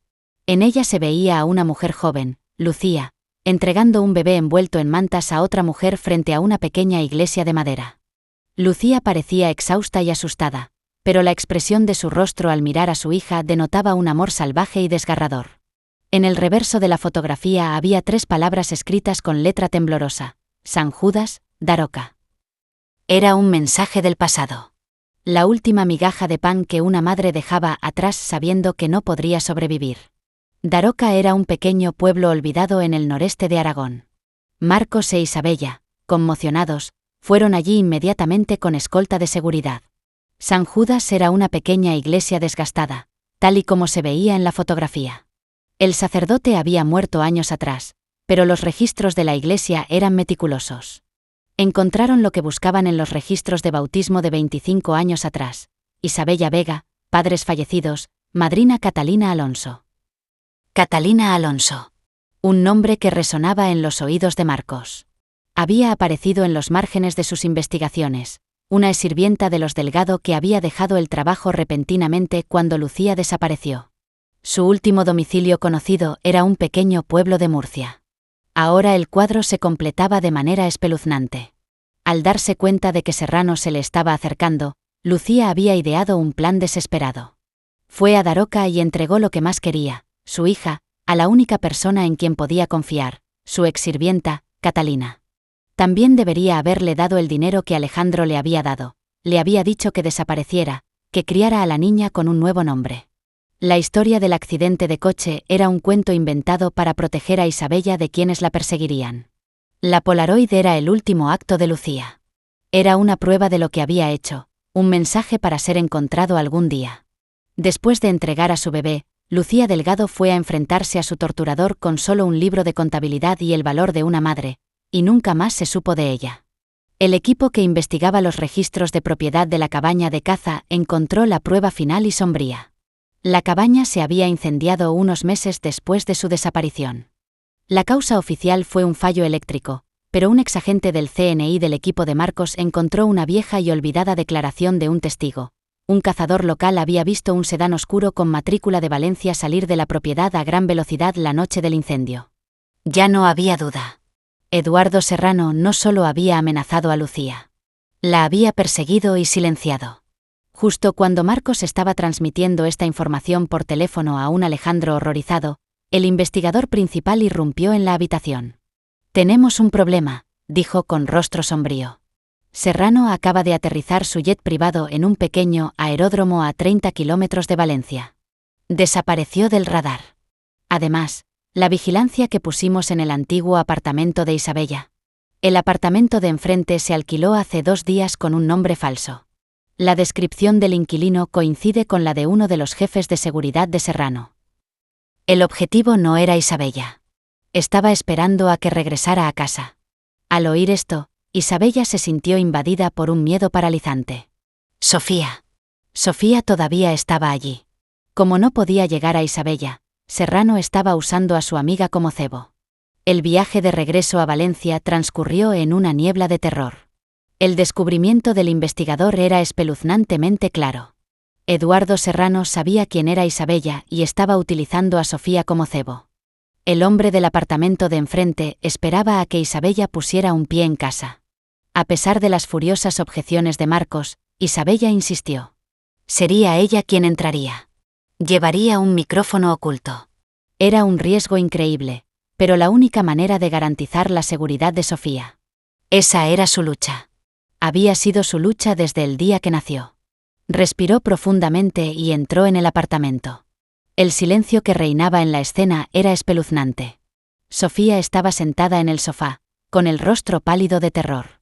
En ella se veía a una mujer joven, Lucía, entregando un bebé envuelto en mantas a otra mujer frente a una pequeña iglesia de madera. Lucía parecía exhausta y asustada, pero la expresión de su rostro al mirar a su hija denotaba un amor salvaje y desgarrador. En el reverso de la fotografía había 3 palabras escritas con letra temblorosa: San Judas, Daroca. Era un mensaje del pasado. La última migaja de pan que una madre dejaba atrás sabiendo que no podría sobrevivir. Daroca era un pequeño pueblo olvidado en el noreste de Aragón. Marcos e Isabella, conmocionados, fueron allí inmediatamente con escolta de seguridad. San Judas era una pequeña iglesia desgastada, tal y como se veía en la fotografía. El sacerdote había muerto años atrás, pero los registros de la iglesia eran meticulosos. Encontraron lo que buscaban en los registros de bautismo de 25 años atrás: Isabella Vega, padres fallecidos, madrina Catalina Alonso. Catalina Alonso. Un nombre que resonaba en los oídos de Marcos. Había aparecido en los márgenes de sus investigaciones, una exsirvienta de los Delgado que había dejado el trabajo repentinamente cuando Lucía desapareció. Su último domicilio conocido era un pequeño pueblo de Murcia. Ahora el cuadro se completaba de manera espeluznante. Al darse cuenta de que Serrano se le estaba acercando, Lucía había ideado un plan desesperado. Fue a Daroca y entregó lo que más quería, su hija, a la única persona en quien podía confiar, su exsirvienta, Catalina. También debería haberle dado el dinero que Alejandro le había dado. Le había dicho que desapareciera, que criara a la niña con un nuevo nombre. La historia del accidente de coche era un cuento inventado para proteger a Isabella de quienes la perseguirían. La Polaroid era el último acto de Lucía. Era una prueba de lo que había hecho, un mensaje para ser encontrado algún día. Después de entregar a su bebé, Lucía Delgado fue a enfrentarse a su torturador con solo un libro de contabilidad y el valor de una madre, y nunca más se supo de ella. El equipo que investigaba los registros de propiedad de la cabaña de caza encontró la prueba final y sombría. La cabaña se había incendiado unos meses después de su desaparición. La causa oficial fue un fallo eléctrico, pero un exagente del CNI del equipo de Marcos encontró una vieja y olvidada declaración de un testigo. Un cazador local había visto un sedán oscuro con matrícula de Valencia salir de la propiedad a gran velocidad la noche del incendio. Ya no había duda. Eduardo Serrano no solo había amenazado a Lucía. La había perseguido y silenciado. Justo cuando Marcos estaba transmitiendo esta información por teléfono a un Alejandro horrorizado, el investigador principal irrumpió en la habitación. «Tenemos un problema», dijo con rostro sombrío. Serrano acaba de aterrizar su jet privado en un pequeño aeródromo a 30 kilómetros de Valencia. Desapareció del radar. Además, la vigilancia que pusimos en el antiguo apartamento de Isabella. El apartamento de enfrente se alquiló hace 2 días con un nombre falso. La descripción del inquilino coincide con la de uno de los jefes de seguridad de Serrano. El objetivo no era Isabella. Estaba esperando a que regresara a casa. Al oír esto, Isabella se sintió invadida por un miedo paralizante. Sofía. Sofía todavía estaba allí. Como no podía llegar a Isabella, Serrano estaba usando a su amiga como cebo. El viaje de regreso a Valencia transcurrió en una niebla de terror. El descubrimiento del investigador era espeluznantemente claro. Eduardo Serrano sabía quién era Isabella y estaba utilizando a Sofía como cebo. El hombre del apartamento de enfrente esperaba a que Isabella pusiera un pie en casa. A pesar de las furiosas objeciones de Marcos, Isabella insistió. Sería ella quien entraría. Llevaría un micrófono oculto. Era un riesgo increíble, pero la única manera de garantizar la seguridad de Sofía. Esa era su lucha. Había sido su lucha desde el día que nació. Respiró profundamente y entró en el apartamento. El silencio que reinaba en la escena era espeluznante. Sofía estaba sentada en el sofá, con el rostro pálido de terror.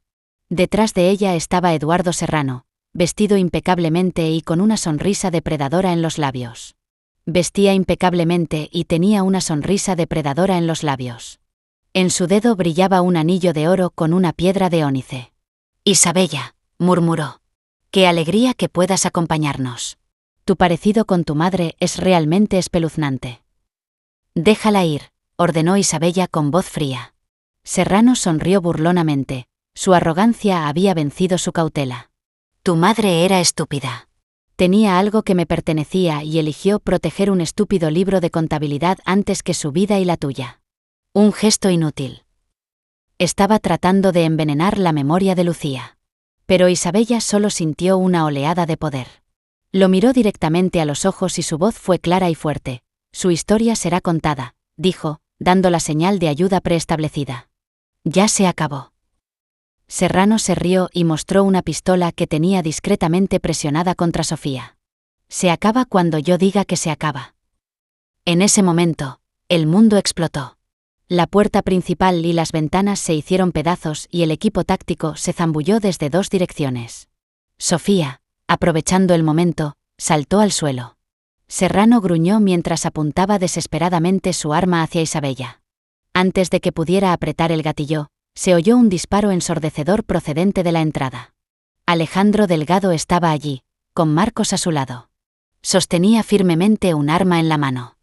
Detrás de ella estaba Eduardo Serrano, vestido impecablemente y con una sonrisa depredadora en los labios. Vestía impecablemente y tenía una sonrisa depredadora en los labios. En su dedo brillaba un anillo de oro con una piedra de ónice. Isabella, murmuró. Qué alegría que puedas acompañarnos. Tu parecido con tu madre es realmente espeluznante. Déjala ir, ordenó Isabella con voz fría. Serrano sonrió burlonamente. Su arrogancia había vencido su cautela. Tu madre era estúpida. Tenía algo que me pertenecía y eligió proteger un estúpido libro de contabilidad antes que su vida y la tuya. Un gesto inútil. Estaba tratando de envenenar la memoria de Lucía. Pero Isabella solo sintió una oleada de poder. Lo miró directamente a los ojos y su voz fue clara y fuerte. Su historia será contada, dijo, dando la señal de ayuda preestablecida. Ya se acabó. Serrano se rió y mostró una pistola que tenía discretamente presionada contra Sofía. Se acaba cuando yo diga que se acaba. En ese momento, el mundo explotó. La puerta principal y las ventanas se hicieron pedazos y el equipo táctico se zambulló desde 2 direcciones. Sofía, aprovechando el momento, saltó al suelo. Serrano gruñó mientras apuntaba desesperadamente su arma hacia Isabella. Antes de que pudiera apretar el gatillo, se oyó un disparo ensordecedor procedente de la entrada. Alejandro Delgado estaba allí, con Marcos a su lado. Sostenía firmemente un arma en la mano.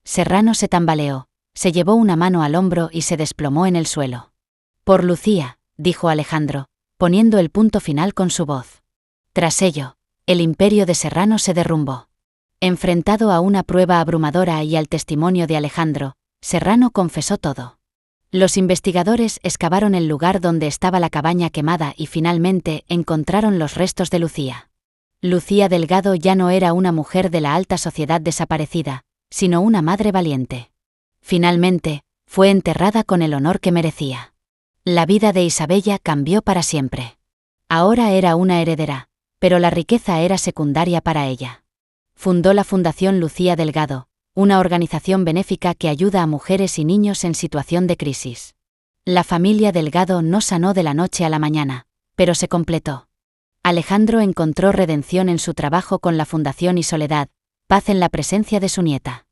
Serrano se tambaleó, se llevó una mano al hombro y se desplomó en el suelo. Por Lucía, dijo Alejandro, poniendo el punto final con su voz. Tras ello, el imperio de Serrano se derrumbó. Enfrentado a una prueba abrumadora y al testimonio de Alejandro, Serrano confesó todo. Los investigadores excavaron el lugar donde estaba la cabaña quemada y finalmente encontraron los restos de Lucía. Lucía Delgado ya no era una mujer de la alta sociedad desaparecida, sino una madre valiente. Finalmente, fue enterrada con el honor que merecía. La vida de Isabella cambió para siempre. Ahora era una heredera, pero la riqueza era secundaria para ella. Fundó la Fundación Lucía Delgado, una organización benéfica que ayuda a mujeres y niños en situación de crisis. La familia Delgado no sanó de la noche a la mañana, pero se completó. Alejandro encontró redención en su trabajo con la Fundación y Soledad, paz en la presencia de su nieta.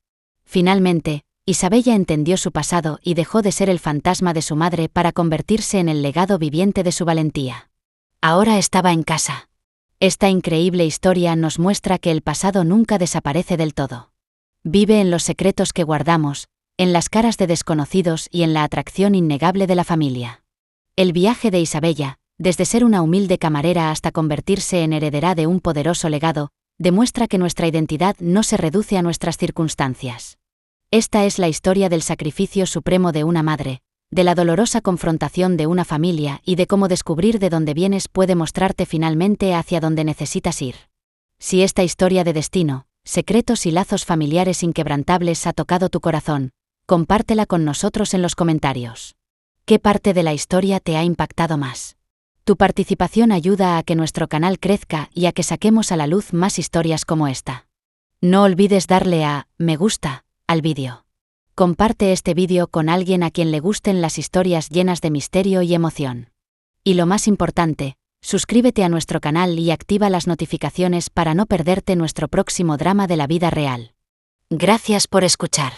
Finalmente, Isabella entendió su pasado y dejó de ser el fantasma de su madre para convertirse en el legado viviente de su valentía. Ahora estaba en casa. Esta increíble historia nos muestra que el pasado nunca desaparece del todo. Vive en los secretos que guardamos, en las caras de desconocidos y en la atracción innegable de la familia. El viaje de Isabella, desde ser una humilde camarera hasta convertirse en heredera de un poderoso legado, demuestra que nuestra identidad no se reduce a nuestras circunstancias. Esta es la historia del sacrificio supremo de una madre, de la dolorosa confrontación de una familia y de cómo descubrir de dónde vienes puede mostrarte finalmente hacia dónde necesitas ir. Si esta historia de destino, secretos y lazos familiares inquebrantables ha tocado tu corazón, compártela con nosotros en los comentarios. ¿Qué parte de la historia te ha impactado más? Tu participación ayuda a que nuestro canal crezca y a que saquemos a la luz más historias como esta. No olvides darle a me gusta al vídeo. Comparte este vídeo con alguien a quien le gusten las historias llenas de misterio y emoción. Y lo más importante, suscríbete a nuestro canal y activa las notificaciones para no perderte nuestro próximo drama de la vida real. Gracias por escuchar.